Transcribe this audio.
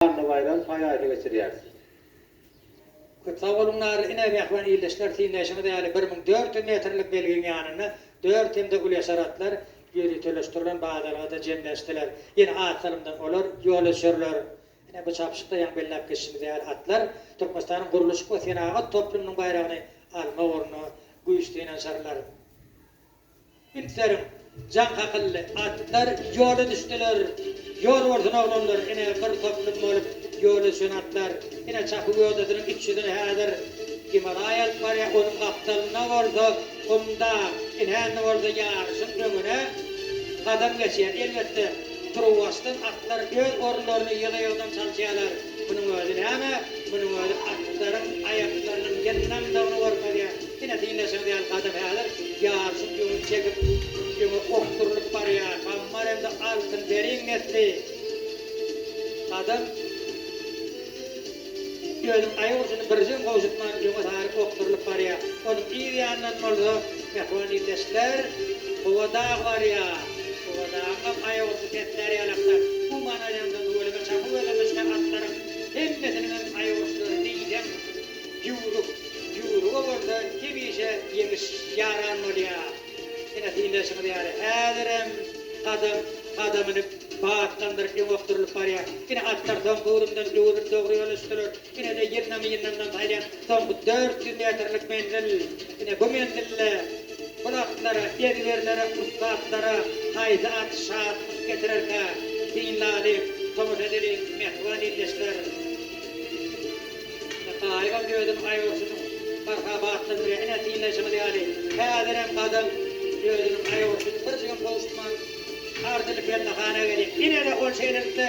bayram hayata geçiriyor. Kutsavolunlar ine mehvan iyileşler tiğneşimi de yani 1400 metrlik belgin yanına 4 hem de ulyasaratlar yürü töleştirilen bağdalarda cemleştiler. Yine atsalımdan olur, yolu sürülür. Yine bu çapışıkta yan bellap geçişimiz yani atlar. Türkmenistan'ın kuruluşu bu senaat toplumunun bayrağını alma uğrunu güçlüğüne sarılar. Bilgilerim, can kakıllı atlar yolu düştüler. Yol ortuna olanlar yine bir toplum olup yolu sönatlar. Yine çakı yoldadır, içidir hadır. Himalaya var ya onun kaptalına vardı. Onda inhen vardı yarışın önüne kadam geçer. Elbette Truvas'tan atlar göz orunlarını yığıyordun çalışıyorlar. Bunun özüne ama bunun özü atların ayaklarının yanından da onu vardı ya. Yine dinlesin diye kadam hadır. Yarışın yolunu çekip yolu okturulup var ya. Kammar hem de altın derin netli. Kadam gözüm ayağısını birzin kovuşutman yolu tarih okturulup var ya. Onun iyi yanından oldu. Mehvan illesler. Kova dağ var ya. Kova dağ ayağısı tetler yalaklar. Bu manayanda böyle bir çapı ödemişler atların. Hemmesinin ayağısları diyeceğim. Yürü orada kimişe yemiş yaranmalı ya. Yine dinleşimi yani. Ederim adamını bağıttandırıp yokturulup var ya. Yine atlar son kuyruğundan yürüp doğru yol üstülür. Yine de yerinden taylayan son 400 metrelik menzil. Yine bu menzille kulaklara, yerlerlere, ustaatlara haydi at şahat getirirken dinli alim, komut edelim, mehvan illesler. Aygan gözüm ayağısını barka bağıttandırıyor. Yine dinleşimi yani. Ederim kadın gözüm ayağısını bir gün kovuştman. Ardılık yerine hana gelip yine de o şeylerinde